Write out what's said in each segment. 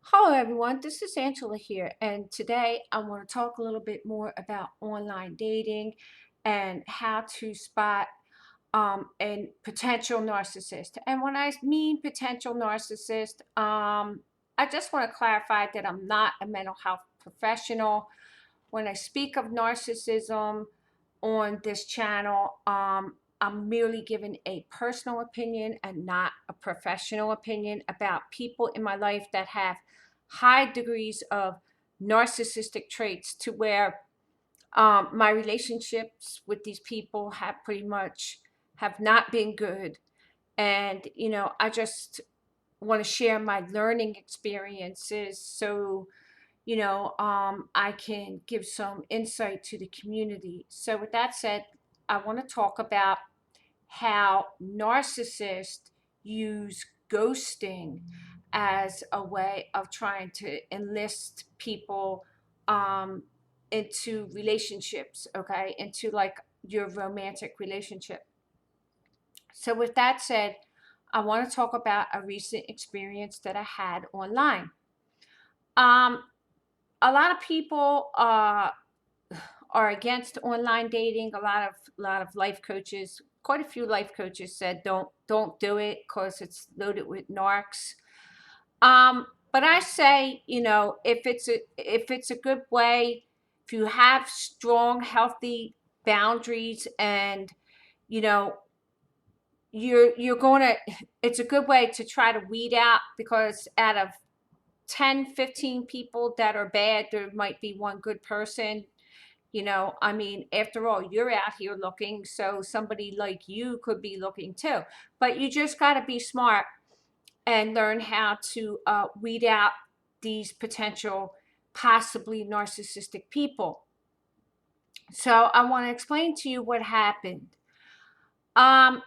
Hello everyone, this is Angela here, and today I want to talk a little bit more about online dating and how to spot a potential narcissist. And when I mean potential narcissist, I just want to clarify that I'm not a mental health professional. When I speak of narcissism on this channel, I'm merely giving a personal opinion and not a professional opinion about people in my life that have high degrees of narcissistic traits to where my relationships with these people have pretty much have not been good. And, I just want to share my learning experiences so I can give some insight to the community. So, with that said, I want to talk about how narcissists use ghosting as a way of trying to enlist people um, into relationships, okay, into like your romantic relationship. So, with that said, I want to talk about a recent experience that I had online. Um, a lot of people are against online dating. A lot of life coaches, quite a few life coaches said don't do it because it's loaded with narcs. But I say, if it's a good way, if you have strong, healthy boundaries, and you know you're going to, it's a good way to try to weed out, because out of 10, 15 people that are bad, there might be one good person. I mean, after all, you're out here looking, so somebody like you could be looking too. But you just got to be smart and learn how to weed out these potential, possibly narcissistic people. So I want to explain to you what happened. Um,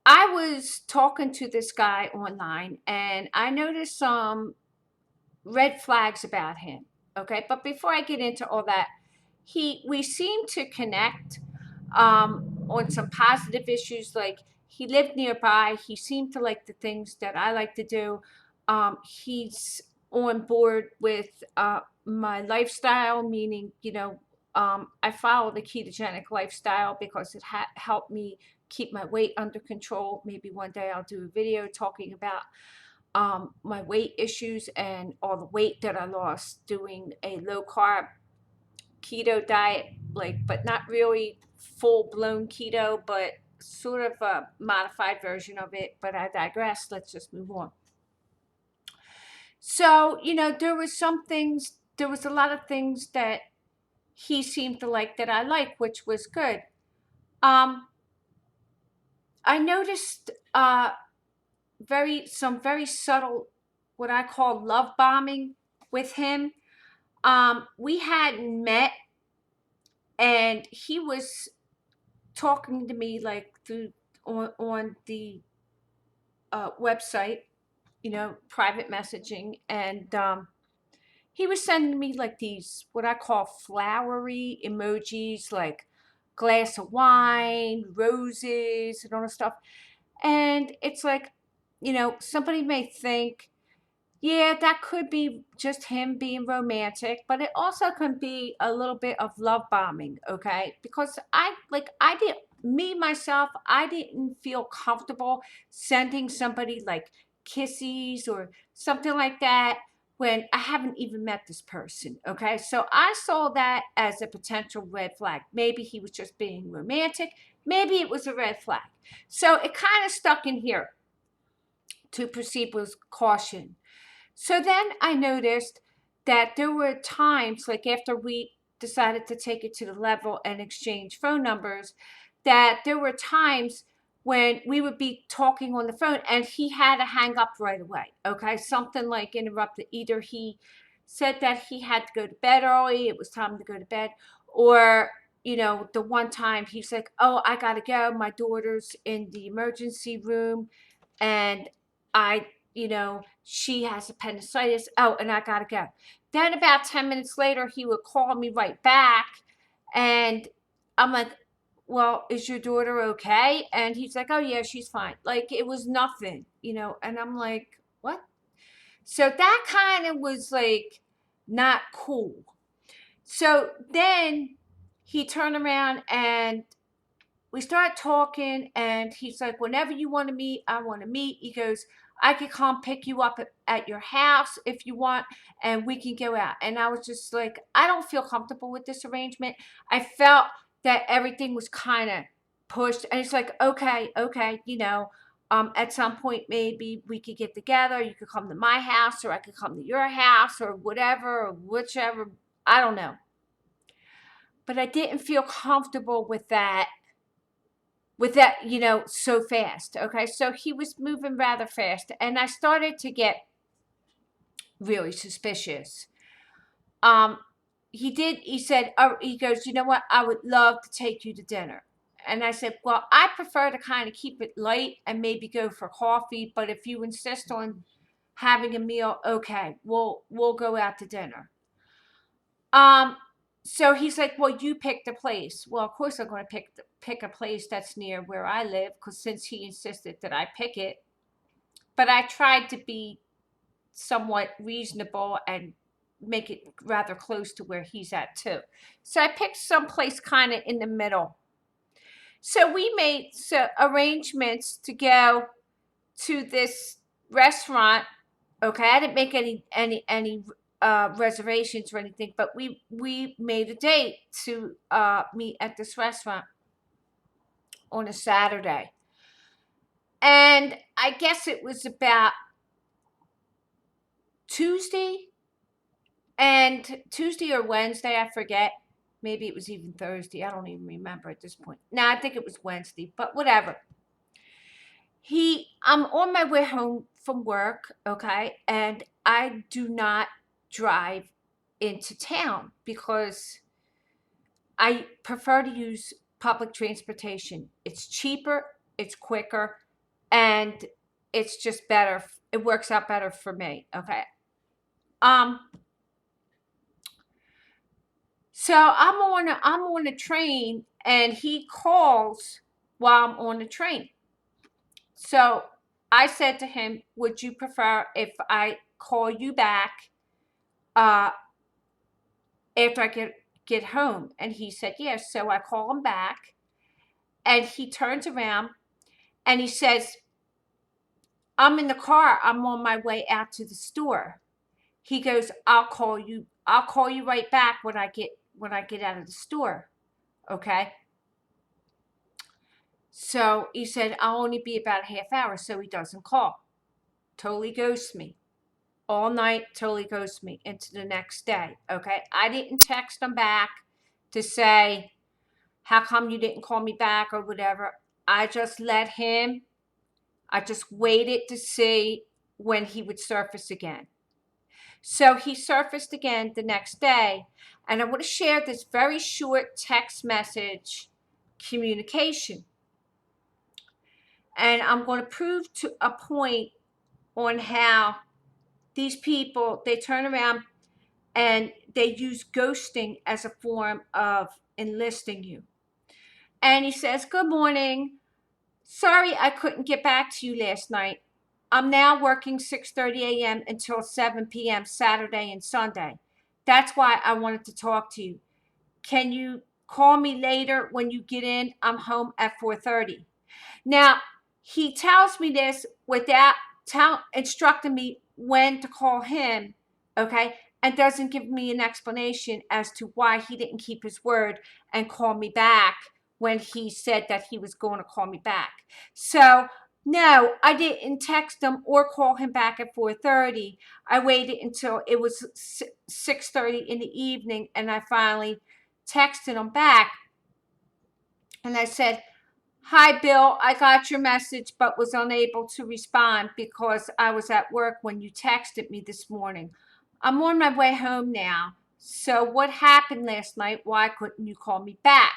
I was talking to this guy online, and I noticed some red flags about him. Okay, but before I get into all that, we seem to connect on some positive issues. Like, he lived nearby. He seemed to like the things that I like to do. He's on board with my lifestyle, meaning, I follow the ketogenic lifestyle because it helped me keep my weight under control. Maybe one day I'll do a video talking about my weight issues and all the weight that I lost doing a low carb keto diet, like, but not really full blown keto, but sort of a modified version of it. But I digress. Let's just move on. So, there was a lot of things that he seemed to like that I like, which was good. Um, I noticed some very subtle, what I call love bombing with him. We hadn't met, and he was talking to me like through on the website, private messaging, and he was sending me like these, what I call flowery emojis, like glass of wine, roses, and all this stuff. And it's like, somebody may think, yeah, that could be just him being romantic, but it also can be a little bit of love bombing, okay? Because I didn't, me myself, I didn't feel comfortable sending somebody like kisses or something like that when I haven't even met this person, okay? So I saw that as a potential red flag. Maybe he was just being romantic, maybe it was a red flag. So it kind of stuck in here, to proceed with caution. So then I noticed that there were times, like after we decided to take it to the level and exchange phone numbers, that there were times when we would be talking on the phone and he had to hang up right away. Okay, something like interrupted. Either he said that he had to go to bed early, it was time to go to bed, or the one time he's like, "Oh, I gotta go. My daughter's in the emergency room, and I she has appendicitis. Oh, and I gotta go." Then about 10 minutes later, he would call me right back. And I'm like, "Well, is your daughter okay?" And he's like, "Oh, yeah, she's fine." Like, it was nothing. And I'm like, "What?" So that kind of was like not cool. So then he turned around and we start talking, and he's like, whenever you want to meet, I want to meet. He goes, I could come pick you up at your house if you want, and we can go out. And I was just like, I don't feel comfortable with this arrangement. I felt that everything was kind of pushed, and it's like, okay, at some point maybe we could get together. You could come to my house, or I could come to your house, or whatever, or whichever. I don't know. But I didn't feel comfortable with that, so fast. Okay. So he was moving rather fast, and I started to get really suspicious. Um, he said, oh, he goes, you know what? I would love to take you to dinner. And I said, well, I prefer to kind of keep it light and maybe go for coffee. But if you insist on having a meal, okay, we'll go out to dinner. Um, so he's like, well, you pick the place. Well, of course I'm going to pick a place that's near where I live, because since he insisted that I pick it. But I tried to be somewhat reasonable and make it rather close to where he's at too. So I picked some place kind of in the middle. So we made arrangements to go to this restaurant. Okay, I didn't make any reservations or anything, but we made a date to meet at this restaurant on a Saturday. And I guess it was about Tuesday or Wednesday, I forget. Maybe it was even Thursday. I don't even remember at this point. No, I think it was Wednesday, but whatever. I'm on my way home from work, okay, and I do not drive into town because I prefer to use public transportation. It's cheaper, it's quicker, and it's just better. It works out better for me, okay? Um, so I'm on a train, and he calls while I'm on the train. So I said to him, would you prefer if I call you back uh, after I get home? And he said yes. So I call him back, and he turns around and he says, I'm in the car. I'm on my way out to the store. He goes, I'll call you right back when I get out of the store. Okay. So he said, I'll only be about a half hour, so he doesn't call. Totally ghosts me. All night, totally ghosts me into the next day. Okay. I didn't text him back to say, how come you didn't call me back or whatever. I just waited to see when he would surface again. So he surfaced again the next day, and I want to share this very short text message communication. And I'm going to prove to a point on how these people, they turn around and they use ghosting as a form of enlisting you. And he says, good morning. Sorry I couldn't get back to you last night. I'm now working 6:30 a.m. until 7 p.m. Saturday and Sunday. That's why I wanted to talk to you. Can you call me later when you get in? I'm home at 4:30. Now, he tells me this without instructing me when to call him, okay, and doesn't give me an explanation as to why he didn't keep his word and call me back when he said that he was going to call me back. So, no, I didn't text him or call him back at 4:30. I waited until it was 6:30 in the evening, and I finally texted him back, and I said, hi, Bill, I got your message but was unable to respond because I was at work when you texted me this morning. I'm on my way home now. So what happened last night? Why couldn't you call me back?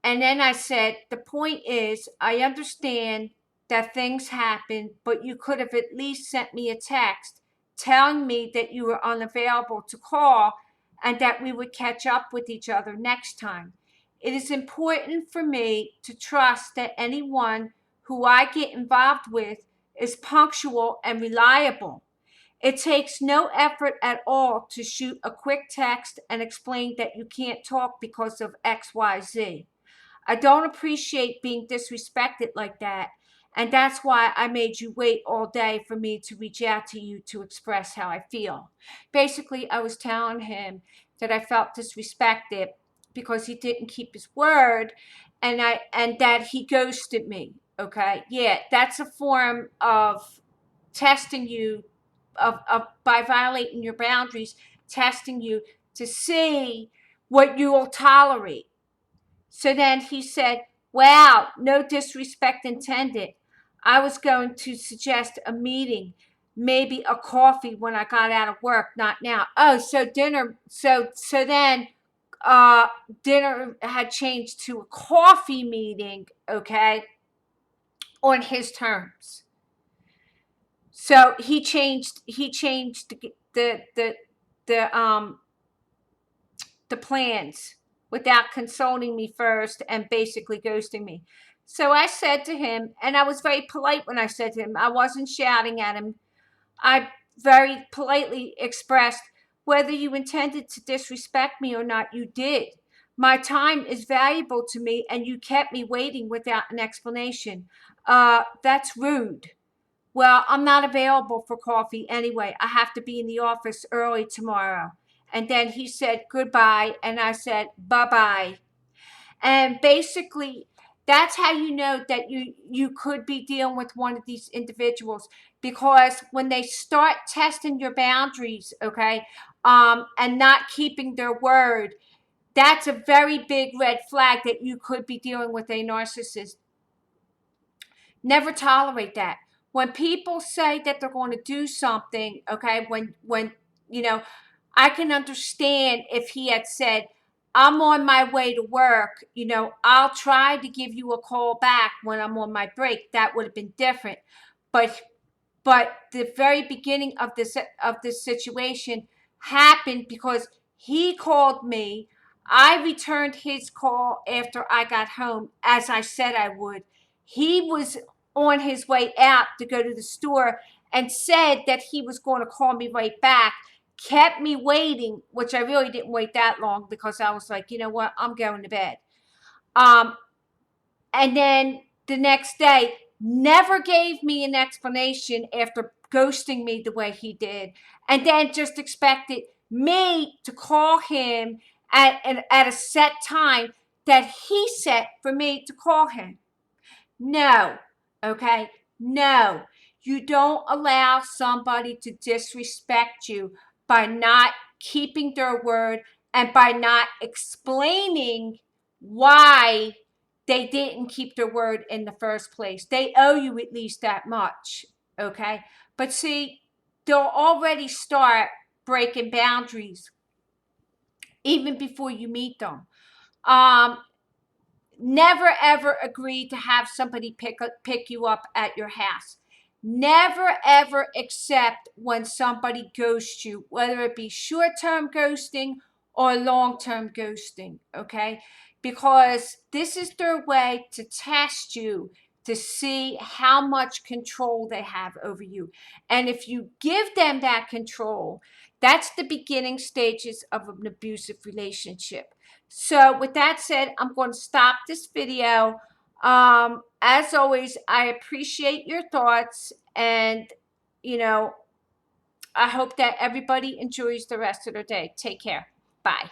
And then I said, the point is, I understand that things happen, but you could have at least sent me a text telling me that you were unavailable to call and that we would catch up with each other next time. It is important for me to trust that anyone who I get involved with is punctual and reliable. It takes no effort at all to shoot a quick text and explain that you can't talk because of XYZ. I don't appreciate being disrespected like that, and that's why I made you wait all day for me to reach out to you to express how I feel. Basically, I was telling him that I felt disrespected because he didn't keep his word, and that he ghosted me. Okay, yeah, that's a form of testing you, of by violating your boundaries, testing you to see what you will tolerate. So then he said, wow, no disrespect intended. I was going to suggest a meeting, maybe a coffee when I got out of work, not now. Oh, so dinner, so then dinner had changed to a coffee meeting, okay, on his terms. So he changed the the plans without consulting me first and basically ghosting me. So I said to him, and I was very polite when I said to him, I wasn't shouting at him. I very politely expressed, whether you intended to disrespect me or not, you did. My time is valuable to me, and you kept me waiting without an explanation. That's rude. Well, I'm not available for coffee anyway. I have to be in the office early tomorrow. And then he said goodbye, and I said bye-bye. And basically, that's how you know that you could be dealing with one of these individuals, because when they start testing your boundaries, okay, and not keeping their word, that's a very big red flag that you could be dealing with a narcissist. Never tolerate that. When people say that they're going to do something, okay, when you know, I can understand if he had said, I'm on my way to work, I'll try to give you a call back when I'm on my break. That would have been different. But the very beginning of this situation happened because he called me. I returned his call after I got home, as I said I would. He was on his way out to go to the store and said that he was going to call me right back, kept me waiting, which I really didn't wait that long because I was like, you know what, I'm going to bed. And then the next day, never gave me an explanation after ghosting me the way he did, and then just expected me to call him at a set time that he set for me to call him. No, okay? No, you don't allow somebody to disrespect you by not keeping their word and by not explaining why they didn't keep their word in the first place. They owe you at least that much, okay? But see, they'll already start breaking boundaries even before you meet them. Never ever agree to have somebody pick you up at your house. Never ever accept when somebody ghosts you, whether it be short-term ghosting or long-term ghosting, okay? Because this is their way to test you, to see how much control they have over you. And if you give them that control, that's the beginning stages of an abusive relationship. So with that said, I'm going to stop this video. As always, I appreciate your thoughts, and I hope that everybody enjoys the rest of their day. Take care. Bye.